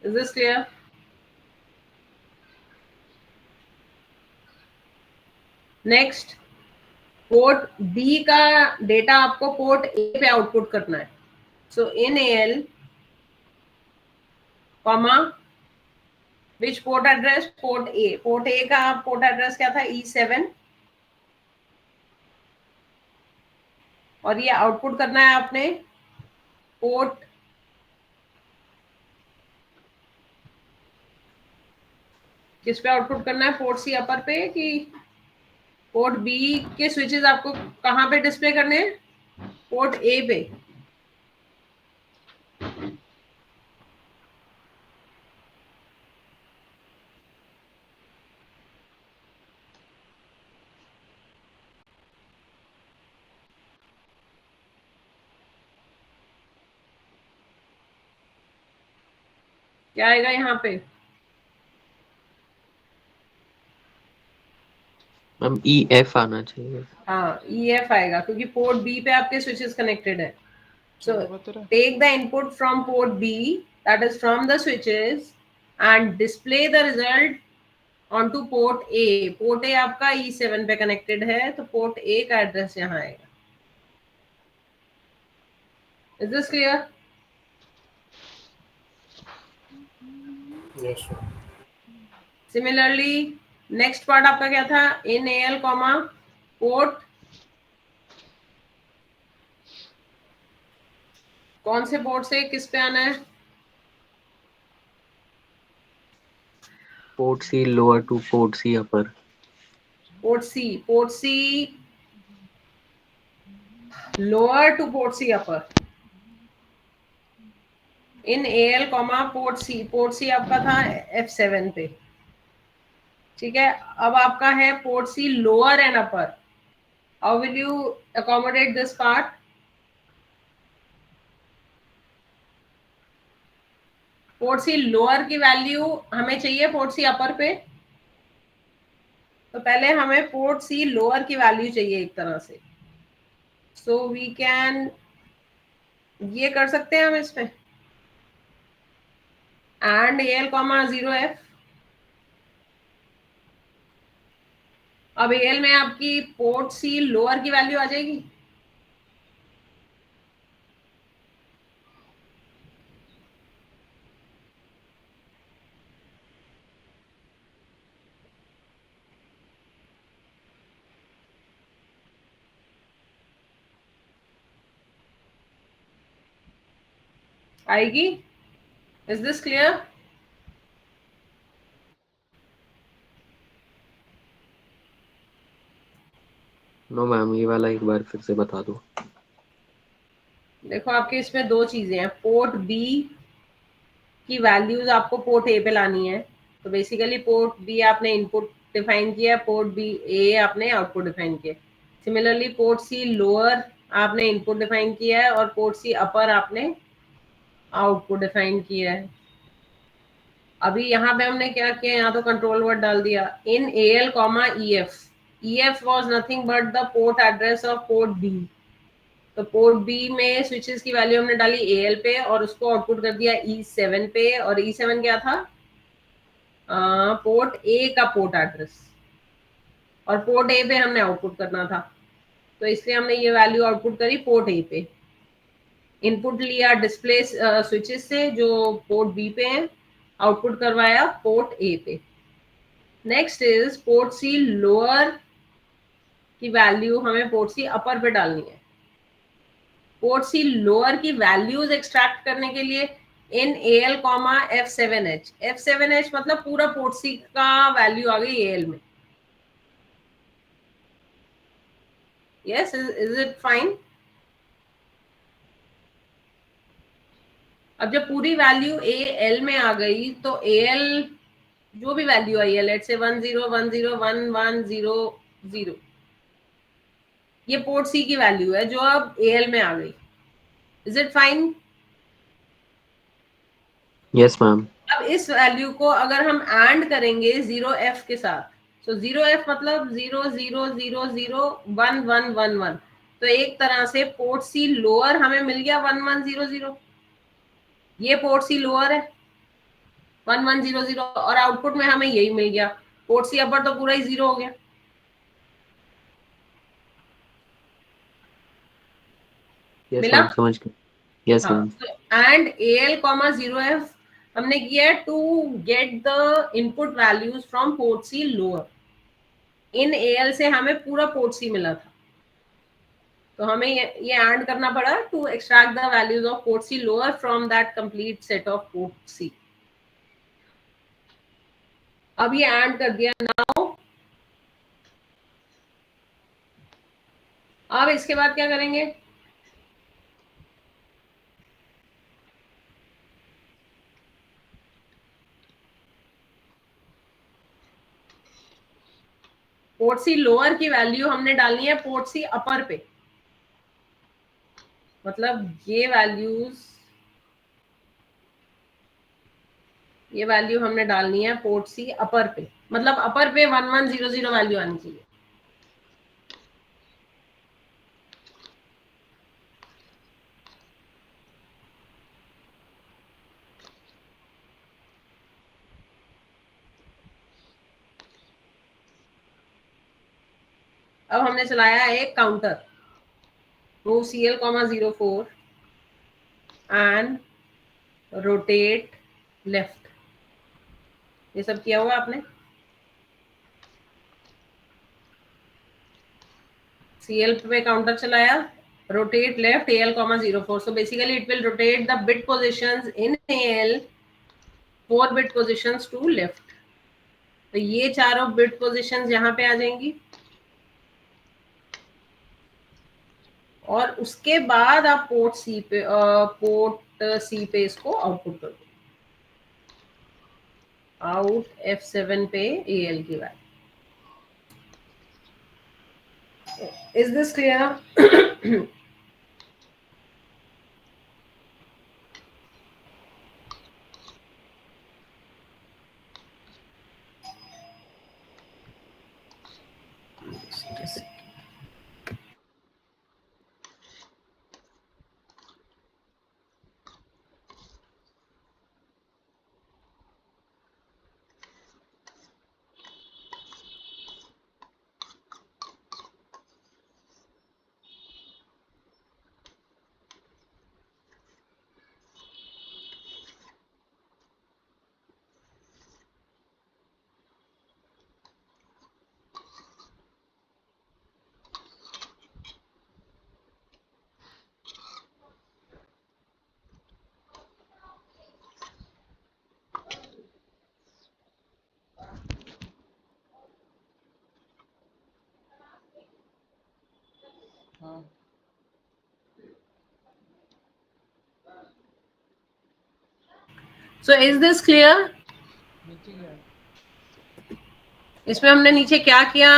Is this clear? Next, port B का data आपको port A पे आउटपुट करना है. So in L comma which port address? Port A. Port A का port address क्या था? E7. और ये आउटपुट करना है आपने पोर्ट किस पे आउटपुट करना है? पोर्ट सी अपर पे कि पोर्ट बी के स्विचेस आपको कहां पे डिस्प्ले करने हैं? पोर्ट ए पे. क्या आएगा यहाँ पे? मैम EF आना चाहिए. हाँ, EF आएगा क्योंकि पोर्ट बी पे आपके स्विचेस कनेक्टेड है. So take the input from port B, that is from the switches, and display the result onto port A. Port A आपका E7 पे कनेक्टेड है, तो port A का एड्रेस यहाँ आएगा. Is this clear? Yes, sir. Similarly, next part आपका क्या था? In AL comma port कौन से पोर्ट से किस पे आना है? Port C lower to port C upper. Port C lower to port C upper. In AL comma port C आपका था F7 पे. ठीक है, अब आपका है port C lower and upper. How will you accommodate this part? Port C lower की value हमें चाहिए पोर्ट सी अपर पे, तो पहले हमें पोर्ट सी लोअर की वैल्यू चाहिए एक तरह से. सो वी कैन ये कर सकते हैं हम इसमें एंड AL कॉमा 0F. अब AL में आपकी पोर्ट सी लोअर की वैल्यू आ जाएगी. आएगी? Is this clear? No ma'am, ये वाला एक बार फिर से बता दो. देखो आपके इसमें दो चीजें हैं. पोर्ट बी की वैल्यूज आपको पोर्ट ए पे लानी है. तो बेसिकली पोर्ट बी आपने इनपुट डिफाइन किया, पोर्ट बी ए आपने आउटपुट डिफाइन किया. सिमिलरली पोर्ट सी लोअर आपने इनपुट डिफाइन किया है और पोर्ट सी अपर आपने आउटपुट डिफाइन किया है. अभी यहाँ पे हमने क्या किया? यहाँ तो कंट्रोल वर्ड डाल दिया. In AL comma EF was nothing but the port address of port B. तो पोर्ट बी में स्विचेस की वैल्यू हमने डाली AL पे और उसको आउटपुट कर दिया E7 पे. और E7 क्या था? पोर्ट ए का पोर्ट एड्रेस. और पोर्ट ए पे हमने आउटपुट करना था, तो इसलिए हमने ये वैल्यू आउटपुट करी पोर्ट ए पे. इनपुट लिया डिस्प्ले स्विचेस से जो पोर्ट बी पे हैं, आउटपुट करवाया पोर्ट ए पे. Next is port C lower की वैल्यू हमें पोर्ट सी अपर पे डालनी है. पोर्ट सी लोअर की वैल्यूज एक्सट्रैक्ट करने के लिए इन AL कॉमा F7H मतलब पूरा पोर्ट सी का वैल्यू आ गई AL में. Yes, is it fine? अब जब पूरी वैल्यू AL में आ गई तो AL जो भी वैल्यू आई है, लेट्स से 10101110 ये पोर्ट सी की वैल्यू है जो अब AL में आ गई. Is it fine? Yes ma'am. अब इस वैल्यू को अगर हम एंड करेंगे 0F के साथ, तो 0F मतलब 000001111. तो एक तरह से पोर्ट सी लोअर हमें मिल गया 1100. ये पोर्ट सी लोअर है. 1100 और आउटपुट में हमें यही मिल गया। पोर्ट सी अपर तो पूरा ही 0 हो गया। यस मिला। मैम, समझ गए। यस हाँ, ma'am. And AL comma 0F हमने किया है to get the input values from port C lower. In AL से हमें पूरा पोर्ट सी मिला था, तो हमें ये एड करना पड़ा to extract the values of port C lower from that complete set of port C. अब ये ऐड कर दिया। नाउ अब इसके बाद क्या करेंगे? पोर्ट सी लोअर की वैल्यू हमने डालनी है पोर्ट सी अपर पे, मतलब ये वैल्यू हमने डालनी है पोर्ट सी अपर पे, मतलब अपर पे 1100 वैल्यू आनी चाहिए। अब हमने चलाया एक counter, move CL 04 and rotate left. ये सब किया हुआ आपने। CL पे काउंटर चलाया, rotate left AL 04, so basically it will rotate the bit positions in AL 4 bit positions to left। तो ये चारों बिट पोजिशंस यहाँ पे आ जाएंगी और उसके बाद आप पोर्ट सी पे इसको आउटपुट कर दो। आउट F7 पे AL की value. Is this clear? So is this clear? इसमें हमने नीचे क्या किया?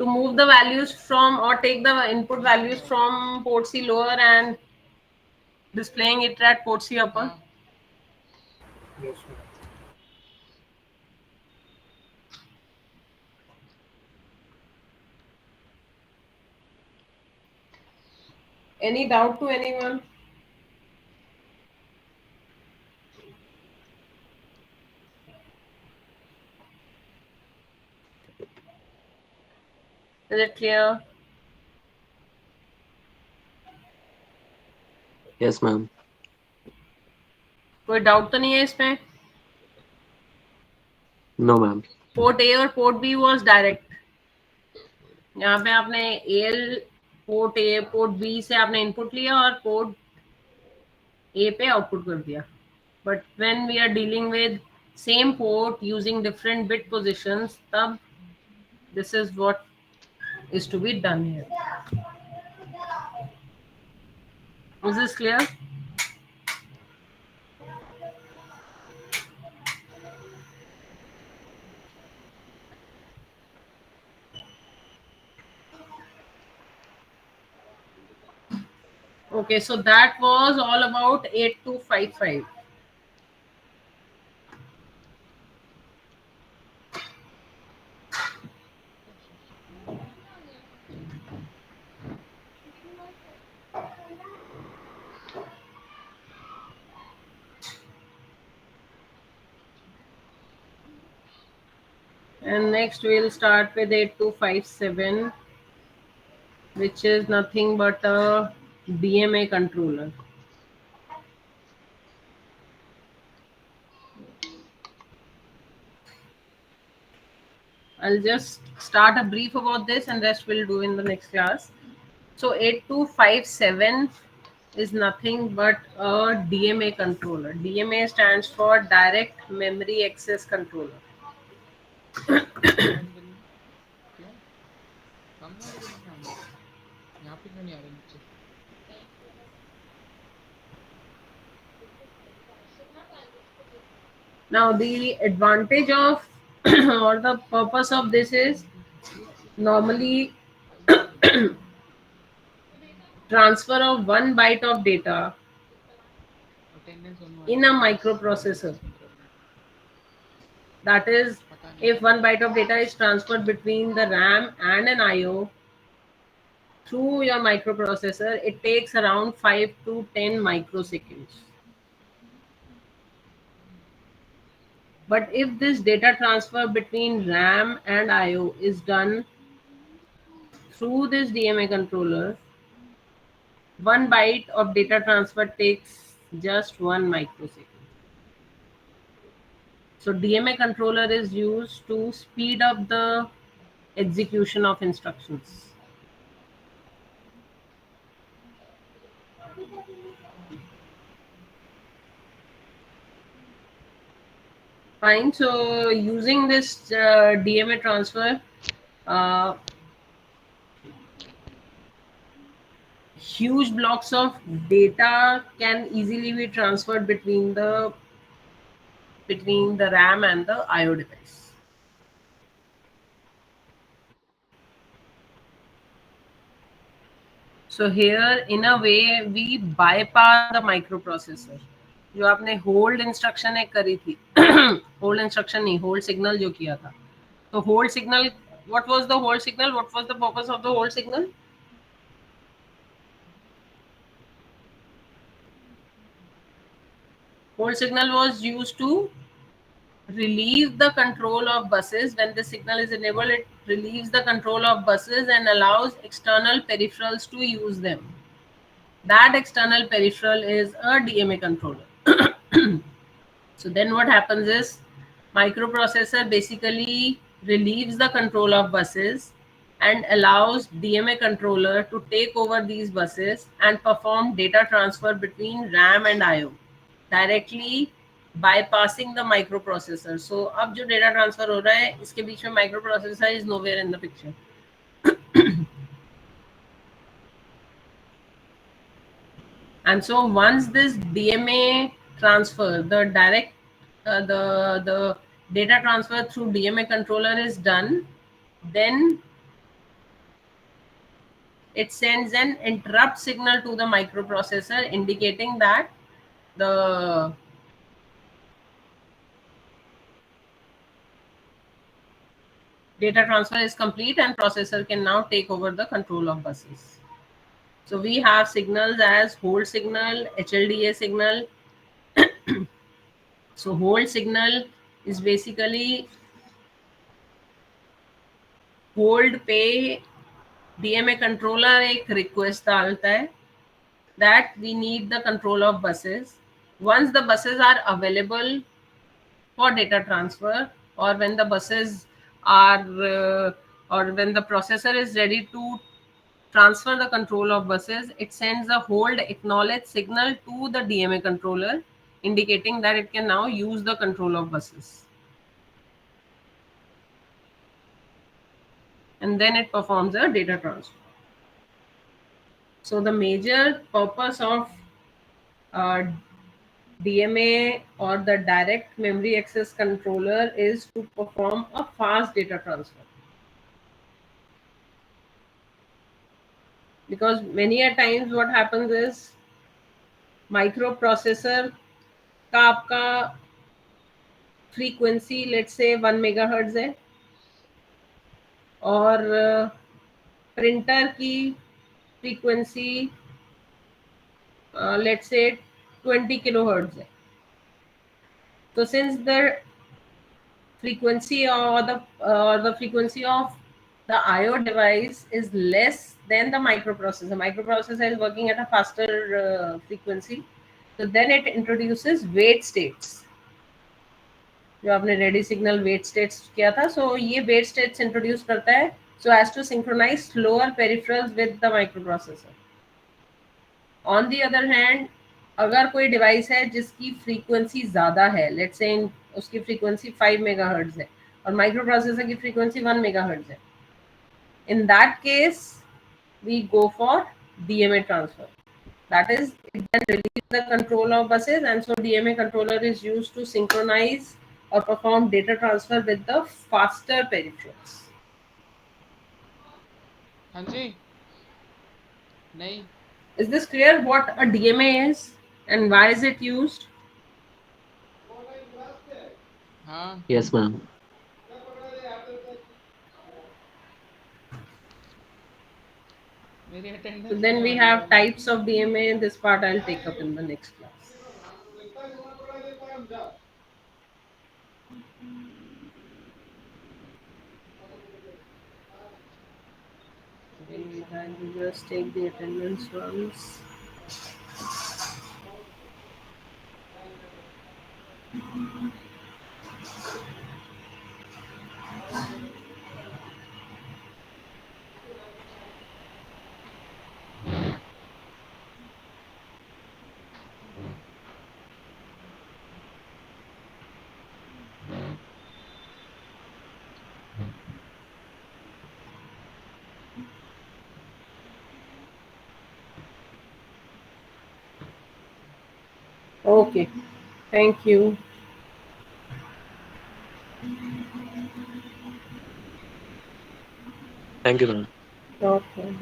To move the values from or take the input values from port C lower and displaying it at port C upper. Yes, Any doubt to anyone? Is it clear? Yes ma'am. कोई doubt तो नहीं है इसमें? No ma'am. Port A और port B was direct. यहाँ पे आपने L port A port B से आपने इनपुट लिया और पोर्ट ए पे आउटपुट कर दिया। But when we are dealing with same port using different bit positions, तब this is what is to be done here. Is this clear? Okay, so that was all about 8255. And next we'll start with 8257, which is nothing but a DMA controller. I'll just start a brief about this and rest we'll do in the next class. So 8257 is nothing but a DMA controller. DMA stands for Direct Memory Access Controller. क्यों समझा मुझे नहीं आया यहाँ पे क्यों नहीं आ रहा नीचे Now the advantage of or the purpose of this is normally transfer of 1 byte of data attendance in a microprocessor. That is, if 1 byte of data is transferred between the RAM and an IO through your microprocessor, it takes around 5 to 10 microseconds. But if this data transfer between RAM and IO is done through this DMA controller, 1 byte of data transfer takes just 1 microsecond. So DMA controller is used to speed up the execution of instructions. Fine. So using this DMA transfer, huge blocks of data can easily be transferred between the RAM and the IO device. So here in a way we bypass the microprocessor. जो आपने hold instruction एक करी थी hold instruction नहीं hold signal जो किया था तो hold signal what was the hold signal? What was the purpose of the hold signal? Hold signal was used to relieve the control of buses. When the signal is enabled, it relieves the control of buses and allows external peripherals to use them. That external peripheral is a DMA controller. So then what happens is microprocessor basically relieves the control of buses and allows DMA controller to take over these buses and perform data transfer between RAM and IO directly bypassing the microprocessor. So अब जो data transfer हो रहा है इसके बीच में microprocessor is nowhere in the picture. And so once this DMA transfer, the direct the data transfer through DMA controller is done, then it sends an interrupt signal to the microprocessor indicating that the data transfer is complete and processor can now take over the control of buses. So we have signals as hold signal, HLDA signal. So hold signal is basically hold पे DMA controller एक request डालता है that we need the control of buses. Once the buses are available for data transfer, or when the buses are or when the processor is ready to transfer the control of buses, it sends a hold acknowledge signal to the DMA controller indicating that it can now use the control of buses. And then it performs a data transfer. So the major purpose of DMA or the direct memory access controller is to perform a fast data transfer. Because many a times what happens is microprocessor का आपका frequency let's say 1 megahertz है और printer की frequency let's say 20 kilohertz है. So since the frequency or the frequency of the IO device is less than the microprocessor. Microprocessor is working at a faster frequency, so then it introduces wait states. जो आपने ready signal wait states किया था, सो ये wait states introduce करता है so as to synchronise slower peripherals with the microprocessor. On the other hand, अगर कोई device है जिसकी फ्रीक्वेंसी ज़्यादा है, लेट्स से उसकी फ्रीक्वेंसी 5 मेगाहर्ट्ज है और माइक्रोप्रोसेसर की फ्रीक्वेंसी 1 मेगाहर्ट्ज है, in that case we go for DMA transfer. That is, it then relieves the control of buses, and so DMA controller is used to synchronize or perform data transfer with the faster peripherals. हाँ जी नहीं Is this clear what a DMA is and why is it used? हाँ Yes, ma'am. मेरी So attendance then नहीं we आ रही have है types of DMA. This part I'll take up in the next class. And I will just take the attendance once. Okay, thank you. Thank you, ma'am. Okay.